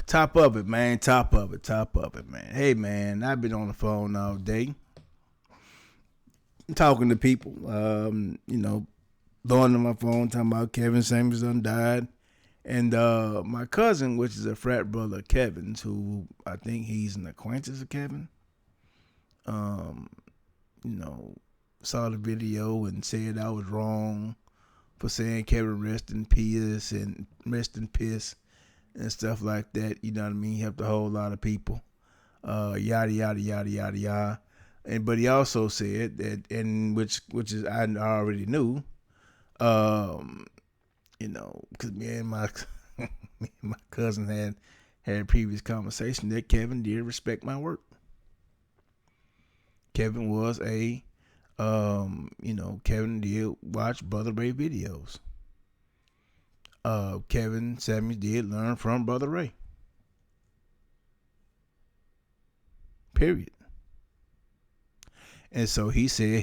Top of it, man. Top of it. Top of it, man. Hey, man, I've been on the phone all day talking to people. Blowing on my phone, talking about Kevin Samuels done died. And my cousin, which is a frat brother of Kevin's, who I think he's an acquaintance of Kevin, um, you know, saw the video and said I was wrong for saying Kevin rest in peace and rest in piss and stuff like that. You know what I mean? He helped a whole lot of people. Yada yada yada yada yada. And but he also said that, and which is I already knew. Um, because me and my me and my cousin had a previous conversation that Kevin did respect my work. Kevin was Kevin did watch Brother Ray videos. Kevin Samuels did learn from Brother Ray. Period. And so he said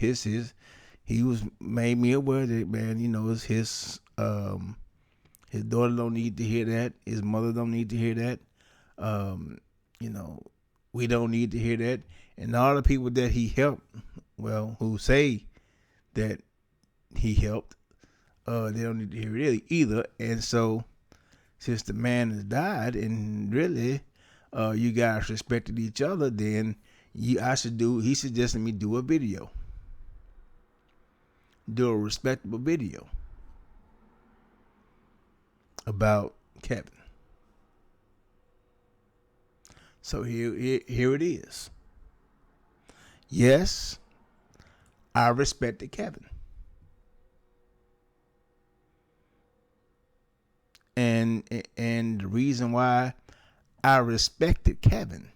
he was made me aware that, man, it's his daughter don't need to hear that. His mother don't need to hear that. Um, you know, we don't need to hear that. And all the people that he helped, well, who say that he helped, they don't need to hear it either. And so, since the man has died, and really, you guys respected each other, then he suggested me do a video. Do a respectable video about Kevin. So here it is. Yes, I respected Kevin. And the reason why I respected Kevin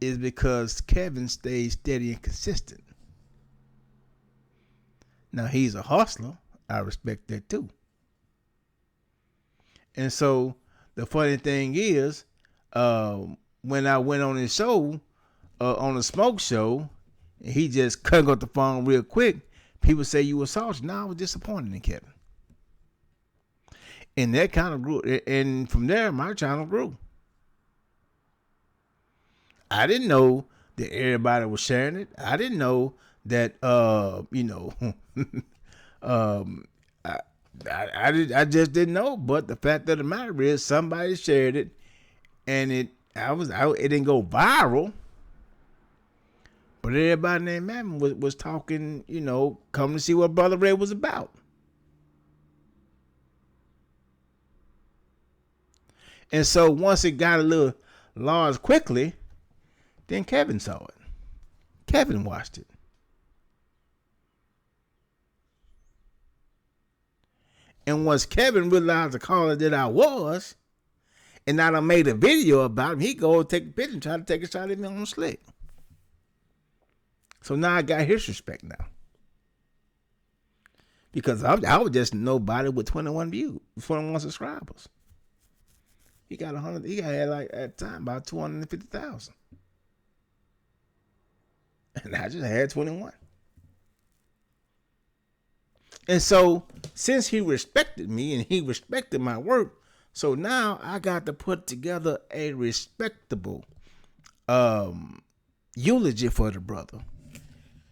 is because Kevin stayed steady and consistent. Now he's a hustler. I respect that too. And so the funny thing is, when I went on his show, on the smoke show, and he just cut up the phone real quick, people say you were salty. No, I was disappointed in Kevin. And that kind of grew. And from there, my channel grew. I didn't know that everybody was sharing it. I didn't know that, I just didn't know. But the fact of the matter is, somebody shared it, and it didn't go viral. But everybody named Mammon was talking, coming to see what Brother Ray was about. And so once it got a little large quickly, then Kevin saw it. Kevin watched it. And once Kevin realized the caller that I was, and I done made a video about him, he go take a picture and try to take a shot at me on the slick. So now I got his respect now. Because I was just nobody with 21 views, 21 subscribers. He got 100. He had like at the time about 250,000, and I just had 21. And so, since he respected me and he respected my work, so now I got to put together a respectable eulogy for the brother,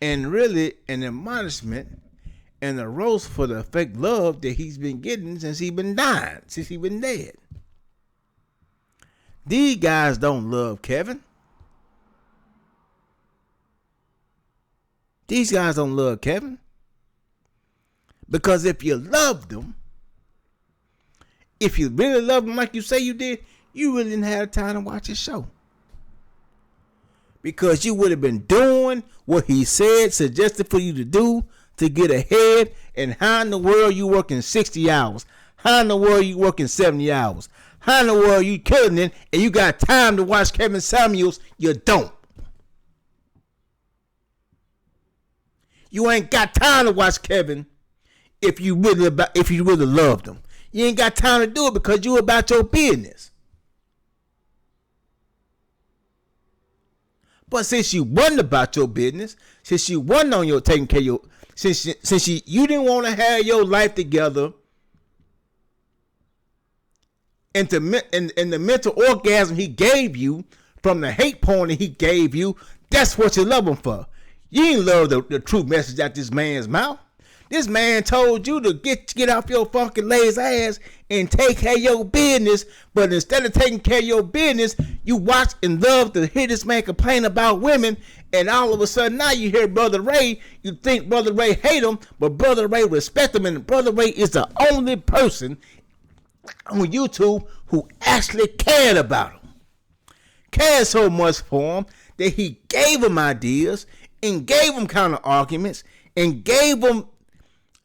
and really an admonishment and a roast for the fake love that he's been getting since he's been dying, since he's been dead. These guys don't love Kevin. These guys don't love Kevin. Because if you loved him, if you really loved him like you say you did, you really didn't have time to watch his show. Because you would have been doing what he suggested for you to do to get ahead. And how in the world you working 60 hours? How in the world you working 70 hours? How in the world you killing it and you got time to watch Kevin Samuels? You don't. You ain't got time to watch Kevin if you really loved him. You ain't got time to do it because you about your business. But since you wasn't about your business, since you wasn't on your taking care of your, since you didn't want to have your life together, and the mental orgasm he gave you from the hate porn that he gave you, that's what you love him for. You ain't love the true message out this man's mouth. This man told you to get off your fucking lazy ass and take care of your business, but instead of taking care of your business, you watch and love to hear this man complain about women, and all of a sudden now you hear Brother Ray, you think Brother Ray hate him, but Brother Ray respect him, and Brother Ray is the only person on YouTube who actually cared about him. Cared so much for him that he gave him ideas and gave him counter arguments and gave him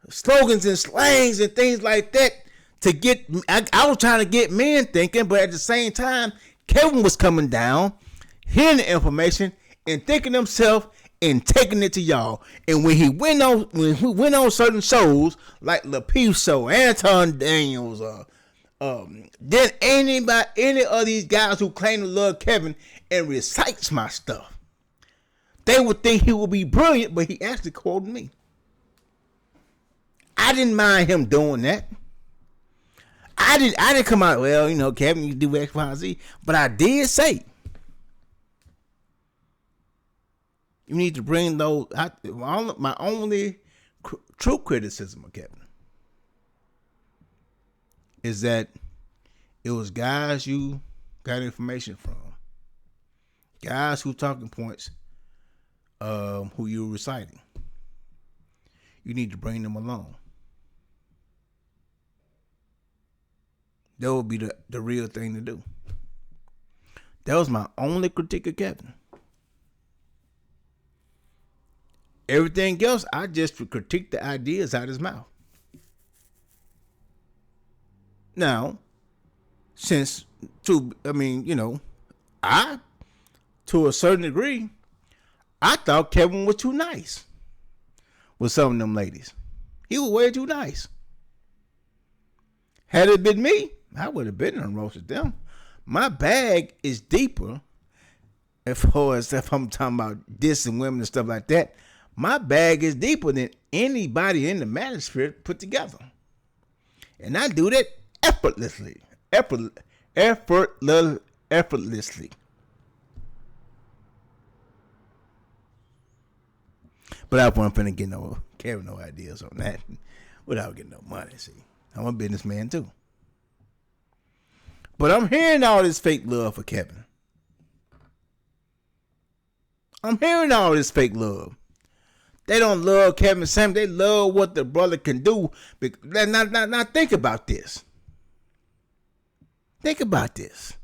slogans and slangs and things like that to get. I was trying to get men thinking, but at the same time, Kevin was coming down, hearing the information and thinking himself and taking it to y'all. And when he went on certain shows like LaPeace Show, Anton Daniels, then any of these guys who claim to love Kevin and recites my stuff, they would think he would be brilliant, but he actually quoted me. I didn't mind him doing that. I didn't come out, well, you know, Kevin, you do X, Y, and Z. But I did say, you need to bring those. My only true criticism of Kevin is that it was guys you got information from. Guys who talking points, who you were reciting. You need to bring them along. That would be the real thing to do. That was my only critique of Kevin. Everything else, I just critique the ideas out of his mouth. Now, to a certain degree, I thought Kevin was too nice with some of them ladies. He was way too nice. Had it been me, I would have been and roasted them. My bag is deeper. If I'm talking about dissing women and stuff like that, my bag is deeper than anybody in the manosphere put together. And I do that effortlessly. Effortlessly. But I wasn't finna get no ideas on that without getting no money. See, I'm a businessman too. But I'm hearing all this fake love for Kevin. I'm hearing all this fake love. They don't love Kevin Samuels. They love what the brother can do. Now think about this. Think about this.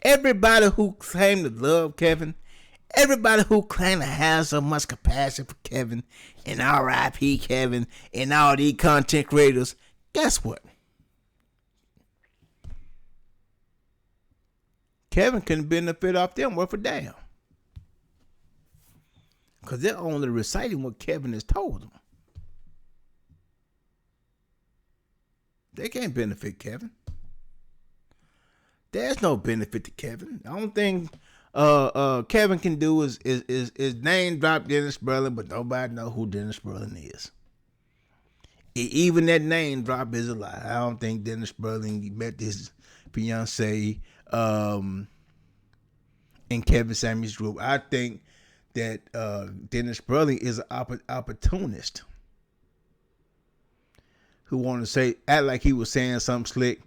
Everybody who claimed to love Kevin, everybody who claimed to have so much compassion for Kevin and R.I.P. Kevin and all these content creators, guess what? Kevin couldn't benefit off them worth a damn. Because they're only reciting what Kevin has told them. They can't benefit Kevin. There's no benefit to Kevin. The only thing Kevin can do is name drop Dennis Berlin, but nobody know who Dennis Berlin is. Even that name drop is a lie. I don't think Dennis Berlin met his fiance in Kevin Samuels' group. I think that Dennis Berlin is an opportunist who want to act like he was saying something slick,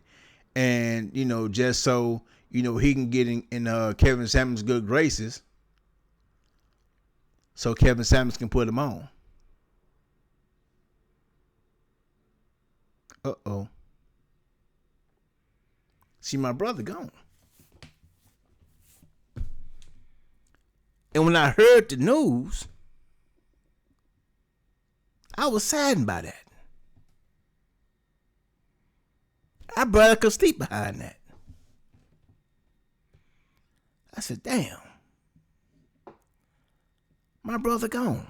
and just so he can get in Kevin Samuels' good graces, so Kevin Samuels can put him on. Uh-oh. See, my brother gone. And when I heard the news, I was saddened by that. I barely could sleep behind that. I said, damn. My brother gone.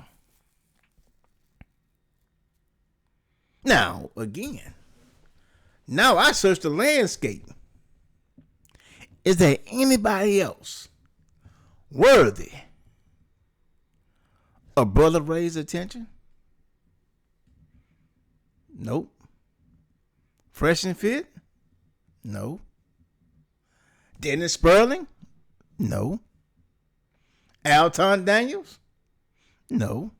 Now, again, now I search the landscape. Is there anybody else worthy of Brother Ray's attention? Nope. Fresh and fit? No. Dennis Sperling? No. Alton Daniels? No.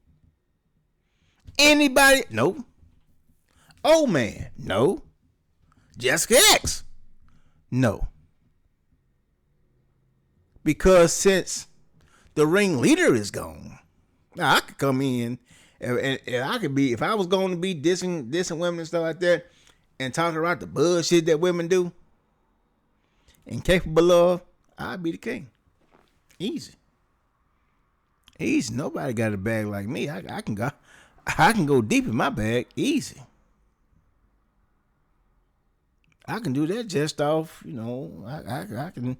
Anybody? No. Old man? No. Jessica X? No. Because since the ringleader is gone, now I could come in and I could be, if I was going to be dissing women and stuff like that and talking about the bullshit that women do and capable of, I'd be the king. Easy. Easy. Nobody got a bag like me. I can go deep in my bag. Easy. I can do that just off, I can,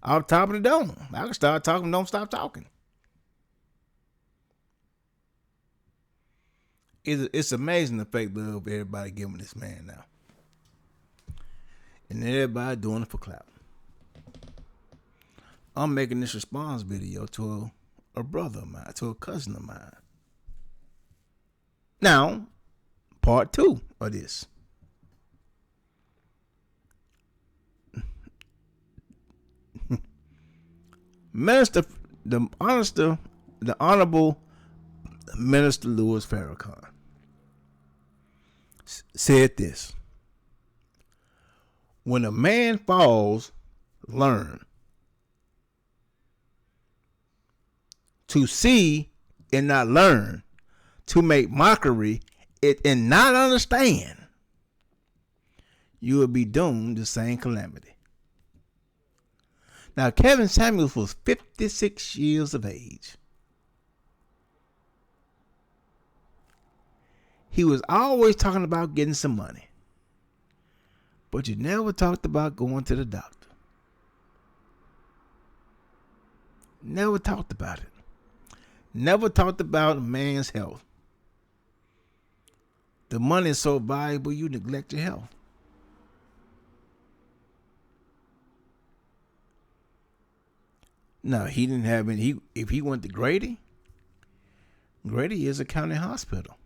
off top of the dome. I can start talking, don't stop talking. It's amazing the fake love everybody giving this man now. And everybody doing it for clout. I'm making this response video to a brother of mine, to a cousin of mine. Now, part 2 of this. The Honorable Minister Louis Farrakhan said this: when a man falls, learn to see and not learn, to make mockery it and not understand, you will be doomed to the same calamity. Now, Kevin Samuels was 56 years of age. He was always talking about getting some money, but you never talked about going to the doctor. Never talked about it. Never talked about a man's health. The money is so valuable, you neglect your health. No, he didn't have any. If he went to Grady is a county hospital.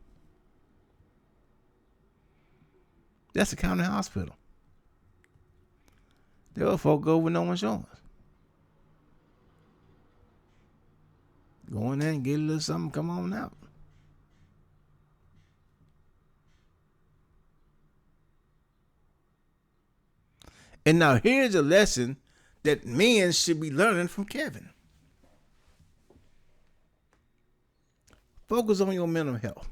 That's a county hospital. There were folk go with no insurance. Go in there and get a little something, come on out. And now here's a lesson that men should be learning from Kevin. Focus on your mental health.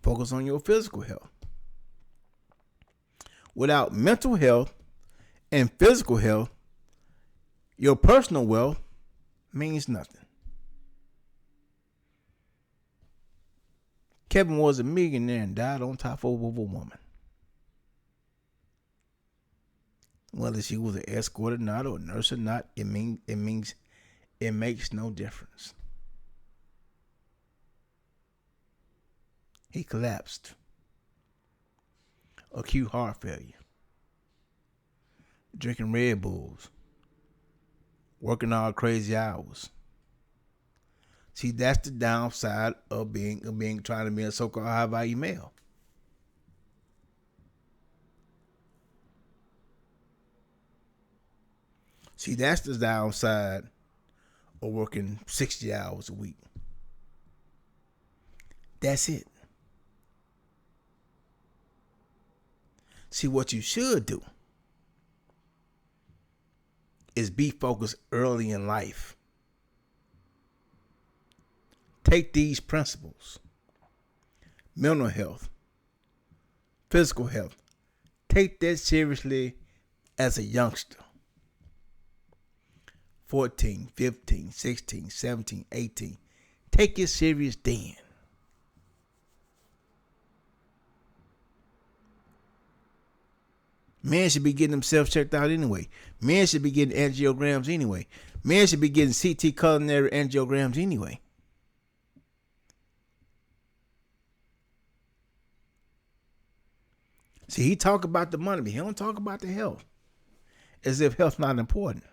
Focus on your physical health. Without mental health and physical health, your personal wealth means nothing. Kevin was a millionaire and died on top of a woman. Whether she was an escort or not, or a nurse or not, it makes no difference. He collapsed. Acute heart failure. Drinking Red Bulls. Working all crazy hours. See, that's the downside of trying to be a so-called high value male. See, that's the downside of working 60 hours a week. That's it. See, what you should do is be focused early in life. Take these principles: mental health, physical health. Take that seriously as a youngster. 14, 15, 16, 17, 18. Take it serious then. Men should be getting themselves checked out anyway. Men should be getting angiograms anyway. Men should be getting CT coronary angiograms anyway. See, he talk about the money, but he don't talk about the health. As if health's not important.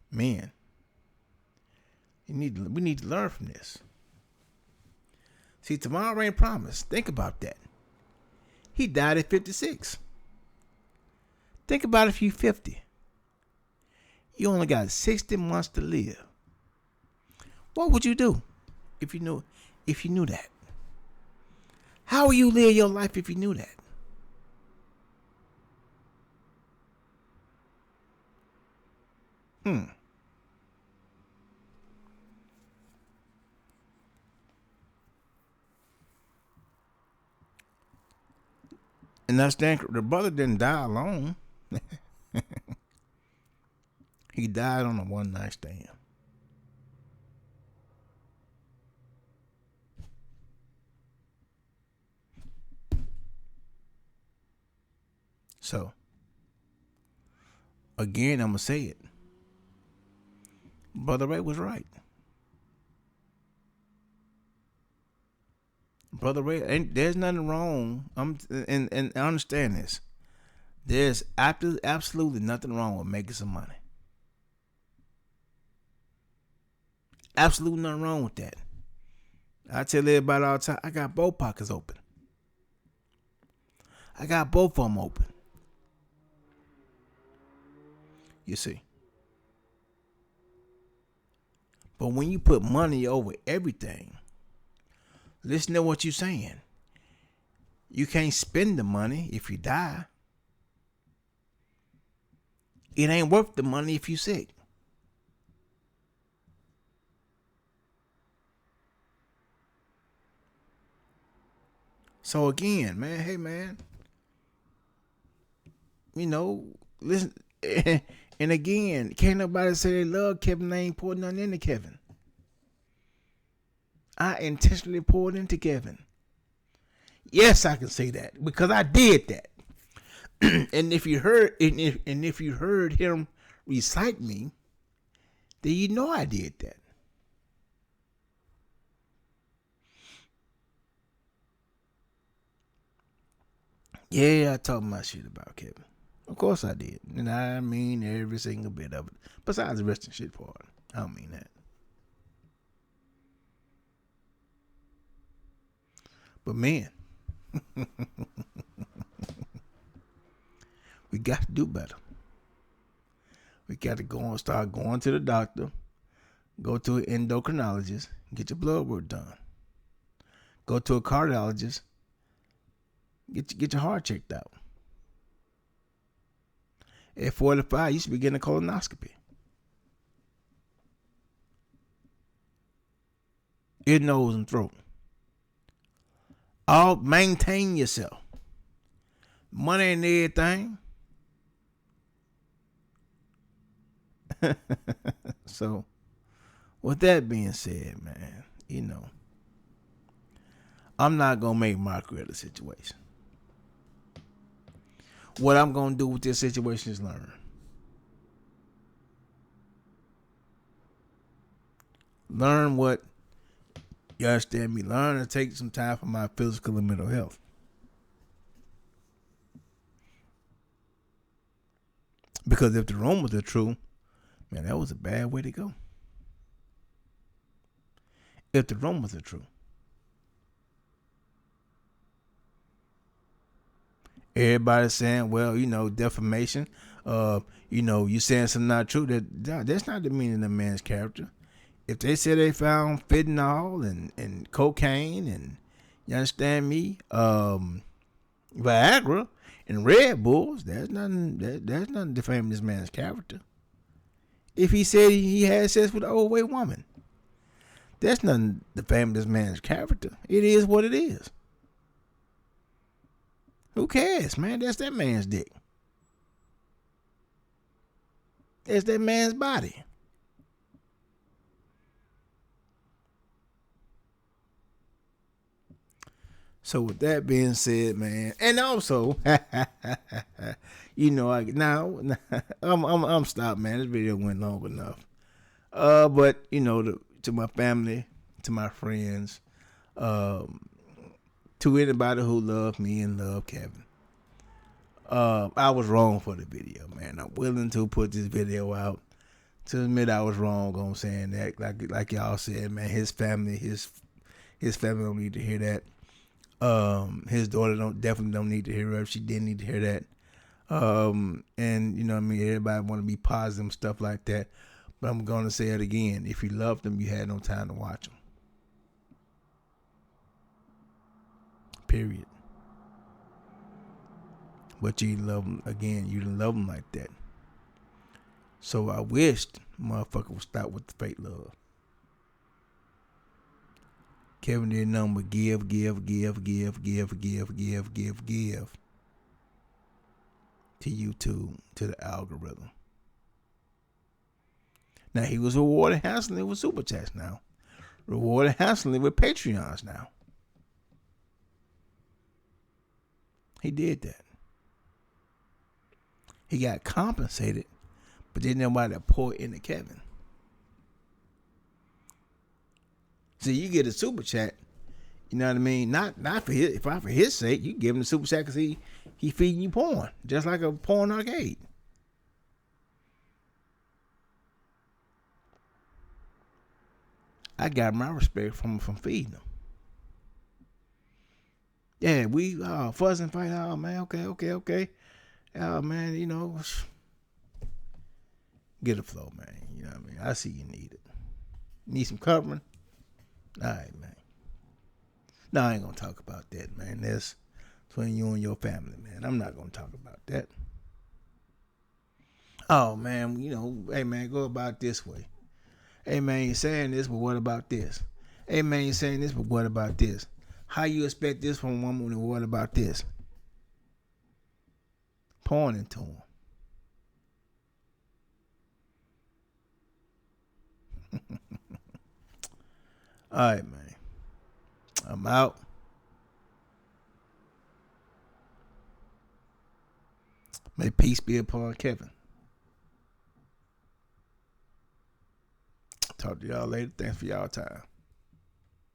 Man, we need to learn from this. See, tomorrow ain't promised. Think about that. He died at 56. Think about if you 50. You only got 60 months to live. What would you do if you knew that? How would you live your life if you knew that? Hmm. And that's the brother didn't die alone. He died on a one night stand. So again, I'm gonna say it. Brother Ray was right. Brother Ray, ain't there's nothing wrong. And I understand this. There's absolutely nothing wrong with making some money. Absolutely nothing wrong with that. I tell everybody all the time, I got both pockets open. I got both of them open. You see. But when you put money over everything, listen to what you're saying. You can't spend the money if you die. It ain't worth the money if you sick. So again, man, hey man, listen. And again, can't nobody say they love Kevin. They ain't pouring nothing into Kevin. I intentionally poured into Kevin. Yes, I can say that because I did that. And if you heard, if you heard him recite me, then you know I did that. Yeah, I talked my shit about Kevin. Of course I did. And I mean every single bit of it. Besides the rest of the shit part. I don't mean that. But man, we got to do better. We got to go and start going to the doctor, go to an endocrinologist, get your blood work done. Go to a cardiologist, get your heart checked out. At 45, you should be getting a colonoscopy. Ear, nose, and throat. All maintain yourself. Money ain't everything. So, with that being said, man, I'm not gonna make my career the situation. What I'm gonna do with this situation is learn. Learn what you understand me. Learn to take some time for my physical and mental health. Because if the rumors are true, man, that was a bad way to go. If the rumors are true. Everybody's saying, well, defamation. You saying something not true. That's not the meaning of the man's character. If they say they found fentanyl and cocaine and you understand me, Viagra and Red Bulls, there's nothing defaming this man's character. If he said he had sex with an overweight woman, that's nothing defaming this man's character. It is what it is. Who cares, man? That's that man's dick. That's that man's body. So with that being said, man, and also, I'm stopped, man. This video went long enough. But to my family, to my friends, to anybody who loved me and loved Kevin, I was wrong for the video, man. I'm willing to put this video out to admit I was wrong on saying that. Like y'all said, man, his family, his His family don't need to hear that. His daughter definitely don't need to hear that. She didn't need to hear that. And you know what I mean, everybody want to be positive and stuff like that. But I'm gonna say it again. If you loved them, you had no time to watch them. Period. But you didn't love them again. You didn't love them like that. So I wished motherfucker would stop with the fake love. Kevin did nothing but give to YouTube, to the algorithm. Now he was rewarded handsomely with super chats now. Rewarded handsomely with Patreons now. He did that. He got compensated, but didn't nobody pour into Kevin. See, you get a super chat, you know what I mean? Not for his sake. You give him the super chat because he feeding you porn, just like a porn arcade. I got my respect from feeding them. Yeah, we fuss and fight. Oh man, okay. Oh man, you know, get a flow, man. You know what I mean? I see you need it. Need some covering? All right, man. No, I ain't gonna talk about that, man. That's between you and your family, man. I'm not gonna talk about that. Oh man, you know, hey man, go about this way. Hey man, you're saying this, but what about this? Hey man, you're saying this, but what about this? How you expect this from a woman, and what about this? Pointing to him. All right, man. I'm out. May peace be upon Kevin. Talk to y'all later. Thanks for y'all time.